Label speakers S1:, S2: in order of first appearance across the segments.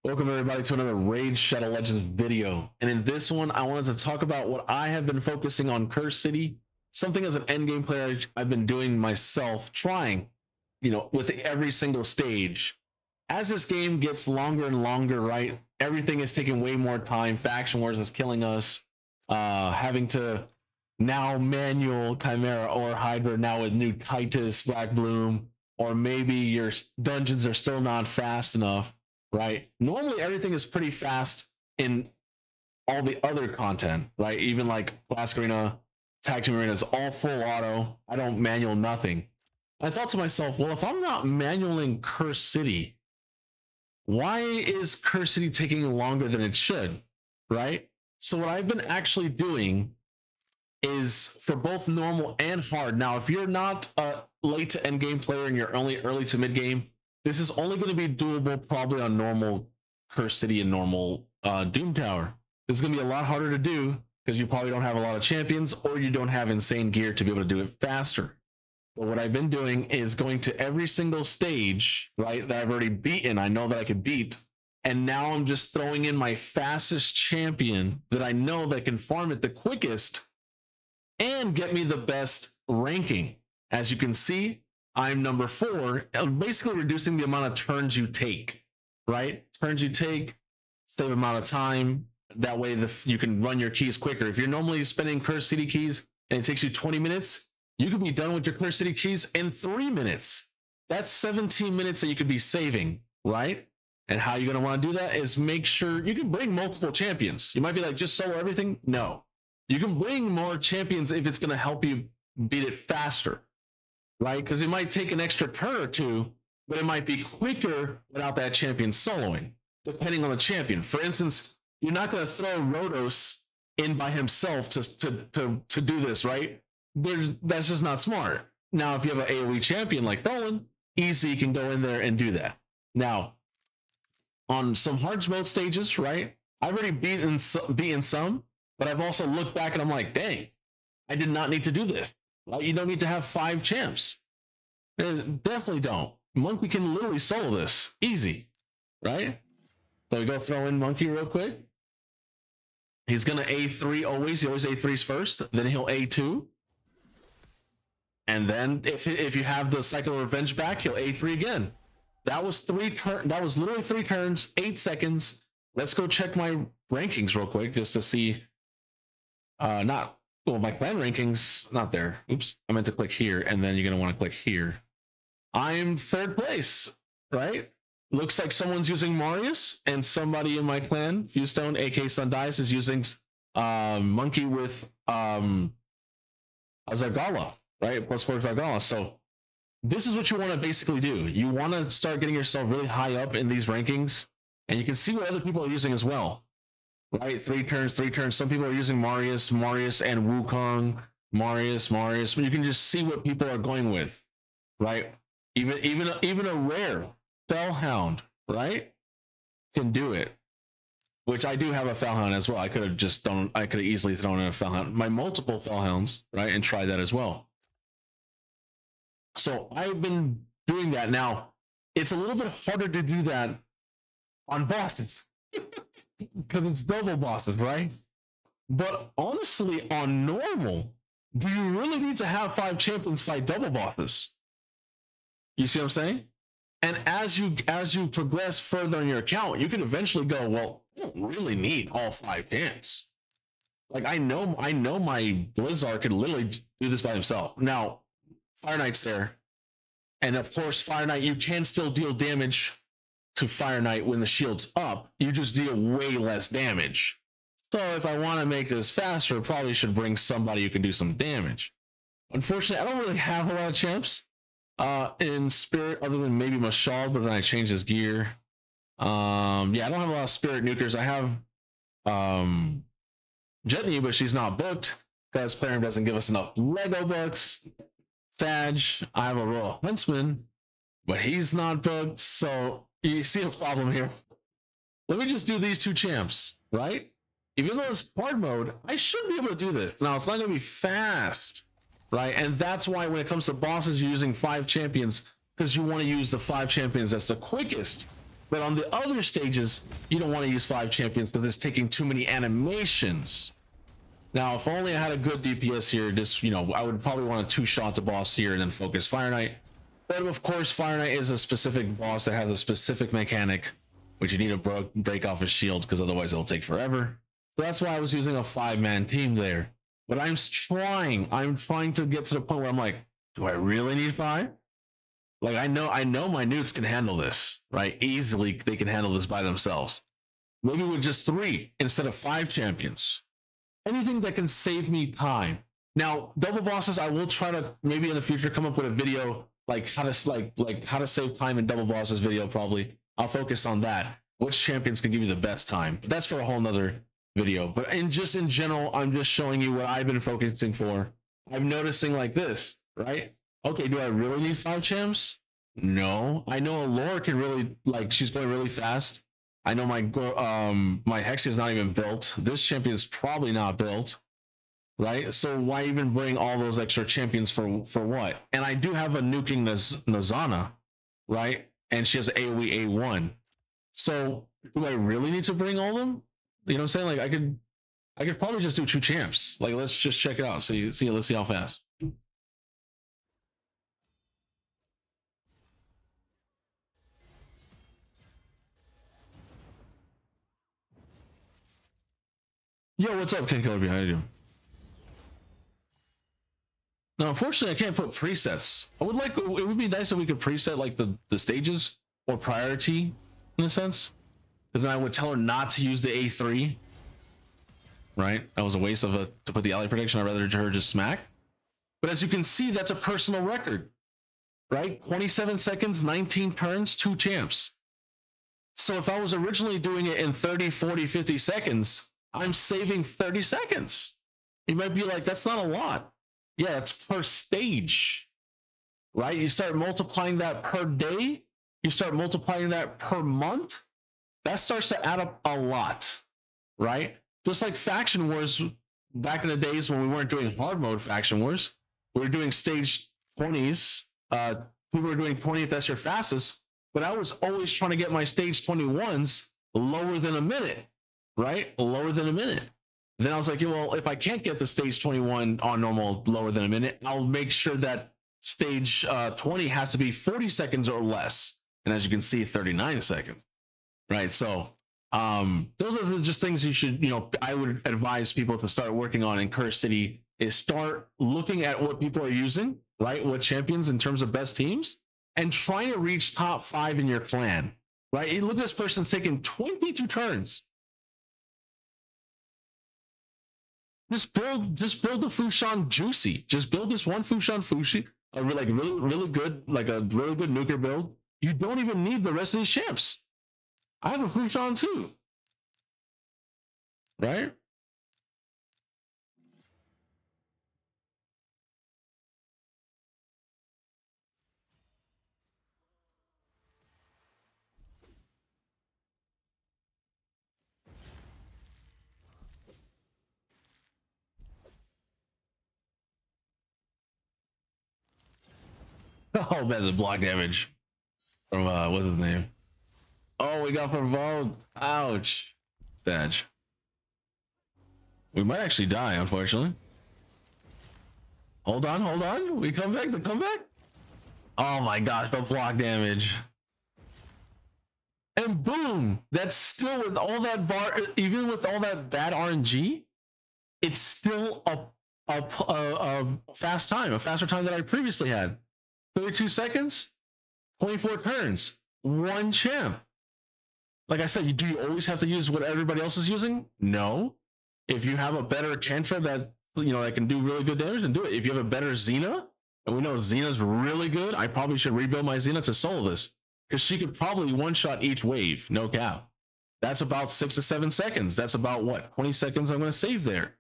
S1: Welcome everybody to another Raid Shadow Legends video. And in this one, I wanted to talk about what I have been focusing on Curse City. Something as an endgame player I've been doing myself, trying, with every single stage. As this game gets longer and longer, right? Everything is taking way more time. Faction Wars is killing us. Having to now manual Chimera or Hydra now with new Titus, Black Bloom, or maybe your dungeons are still not fast enough. Right? Normally everything is pretty fast in all the other content, right? Even like Classic Arena, Tag Team Arena is all full auto. I don't manual nothing. I thought to myself, well, if I'm not manualing Curse City, why is Curse City taking longer than it should, right? So what I've been actually doing is for both normal and hard. Now, if you're not a late to end game player and you're only early to mid game, this is only going to be doable probably on normal Curse City and normal Doom Tower. This is going to be a lot harder to do because you probably don't have a lot of champions or you don't have insane gear to be able to do it faster. But what I've been doing is going to every single stage, right, that I've already beaten. I know that I could beat. And now I'm just throwing in my fastest champion that I know that can farm it the quickest and get me the best ranking. As you can see, I'm number 4, basically reducing the amount of turns you take, right? Turns you take, save amount of time. That way you can run your keys quicker. If you're normally spending Curse City keys and it takes you 20 minutes, you can be done with your Curse City keys in 3 minutes. That's 17 minutes that you could be saving, right? And how you're going to want to do that is make sure you can bring multiple champions. You might be like, just solo everything? No. You can bring more champions if it's going to help you beat it faster. Right? Because it might take an extra turn or two, but it might be quicker without that champion soloing, depending on the champion. For instance, you're not going to throw Rhodos in by himself to do this, right? That's just not smart. Now, if you have an AoE champion like Dolan, easy, you can go in there and do that. Now, on some hard mode stages, right? I've already beaten some, but I've also looked back and I'm like, dang, I did not need to do this. Well, you don't need to have 5 champs. Definitely don't. Monkey can literally solo this. Easy. Right? So we go throw in Monkey real quick. He's going to A3 always. He always A3s first. Then he'll A2. And then if you have the Cycle of Revenge back, he'll A3 again. That was literally 3 turns, 8 seconds. Let's go check my rankings real quick just to see. Well, my clan rankings, not there. Oops, I meant to click here, and then you're going to want to click here. I'm 3rd place, right? Looks like someone's using Marius, and somebody in my clan, Fewstone, aka Sundice, is using Monkey with Zagala, right? +4 Zagala. So this is what you want to basically do. You want to start getting yourself really high up in these rankings, and you can see what other people are using as well. Right, 3 turns. Some people are using Marius and Wukong, Marius. But you can just see what people are going with, right? Even a rare Fellhound, right, can do it. Which I do have a Fellhound as well. I could have easily thrown in a Fellhound. My multiple Fellhounds, right, and try that as well. So I've been doing that. Now, it's a little bit harder to do that on bosses. Because it's double bosses, right? But honestly, on normal, do you really need to have 5 champions fight double bosses? You see what I'm saying? And as you progress further in your account, you can eventually go, well, I don't really need all 5 champs. Like I know my Blizzard could literally do this by himself. Now, Fire Knight's there, and of course, Fire Knight, you can still deal damage to Fire Knight when the shield's up. You just deal way less damage. So if I want to make this faster, I probably should bring somebody who can do some damage. Unfortunately, I don't really have a lot of champs in Spirit other than maybe Mashal, but then I changed his gear. Yeah, I don't have a lot of Spirit nukers. I have Jetney, but she's not booked because Plarium doesn't give us enough Lego books. Thadge, I have a Royal Huntsman, but he's not booked, so you see a problem here. Let me just do these 2 champs, right? Even though it's hard mode, I should be able to do this. Now, it's not going to be fast, right? And that's why when it comes to bosses, you're using 5 champions, because you want to use the 5 champions that's the quickest But on the other stages, you don't want to use 5 champions because it's taking too many animations. Now, if only I had a good DPS here, just, you know, I would probably want to 2-shot the boss here and then focus Fire Knight. But of course, Fire Knight is a specific boss that has a specific mechanic, which you need to break off his shield because otherwise it'll take forever. So that's why I was using a 5-man team there. But I'm trying to get to the point where I'm like, do I really need 5? Like, I know my newts can handle this, right? Easily, they can handle this by themselves. Maybe with just 3 instead of 5 champions. Anything that can save me time. Now, double bosses, I will try to maybe in the future come up with a video like how to save time in double bosses video. Probably I'll focus on that. Which champions can give you the best time? But that's for a whole nother video. But in general, I'm just showing you what I've been focusing for. I'm noticing like this, right? Okay, do I really need 5 champs? No. I know Allure can really, like, she's going really fast. I know my Hexia is not even built. This champion is probably not built, right? So why even bring all those extra champions for what? And I do have a nuking Nazana, right? And she has AoE A1. So do I really need to bring all of them? You know what I'm saying? Like, I could probably just do 2 champs. Like, let's just check it out. Let's see how fast. Yo, what's up, Ken Killer behind you? Now, unfortunately, I can't put presets. I would like, it would be nice if we could preset like the stages or priority in a sense, because then I would tell her not to use the A3. Right? That was a waste of to put the ally prediction. I'd rather her just smack. But as you can see, that's a personal record, right? 27 seconds, 19 turns, 2 champs. So if I was originally doing it in 30, 40, 50 seconds, I'm saving 30 seconds. You might be like, that's not a lot. Yeah, it's per stage, right? You start multiplying that per day. You start multiplying that per month. That starts to add up a lot, right? Just like Faction Wars back in the days when we weren't doing hard mode Faction Wars, we were doing stage 20s. People were doing 20th, that's your fastest. But I was always trying to get my stage 21s lower than a minute. Right? Lower than a minute. Then I was like, yeah, well, if I can't get the stage 21 on normal lower than a minute, I'll make sure that stage 20 has to be 40 seconds or less. And as you can see, 39 seconds. Right? So those are just things you should, you know, I would advise people to start working on in Curse City, is start looking at what people are using, right? What champions in terms of best teams, and trying to reach top 5 in your clan. Right? Look at this person's taking 22 turns. Just build the Fushan Juicy. Just build this one Fushan Fushi, a really good nuker build. You don't even need the rest of these champs. I have a Fushan too. Right? Oh man, the block damage from what's his name? Oh, we got provoked. Ouch. Stage. We might actually die, unfortunately. Hold on. We come back. Oh my gosh, the block damage. And boom, that's still with all that even with all that bad RNG, it's still a fast time, a faster time than I previously had. 32 seconds, 24 turns, 1 champ. Like I said, do you always have to use what everybody else is using? No. If you have a better Kentra that, you know, that can do really good damage, then do it. If you have a better Xena, and we know Xena's really good, I probably should rebuild my Xena to solo this, because she could probably one-shot each wave, no cap. That's about 6 to 7 seconds. That's about what, 20 seconds I'm going to save there,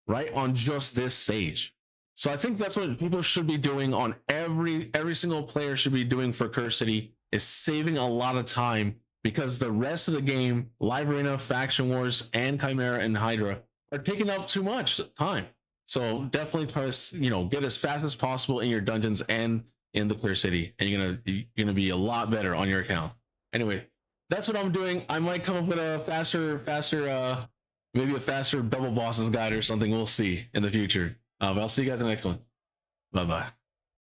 S1: right, on just this stage. So I think that's what people should be doing on every single player should be doing for Curse City, is saving a lot of time, because the rest of the game, Live Arena, Faction Wars, and Chimera and Hydra are taking up too much time. So definitely try to, you know, get as fast as possible in your dungeons and in the Clear City, and you're gonna be a lot better on your account. Anyway, that's what I'm doing. I might come up with a maybe a faster double bosses guide or something. We'll see in the future. But I'll see you guys in the next one. Bye bye.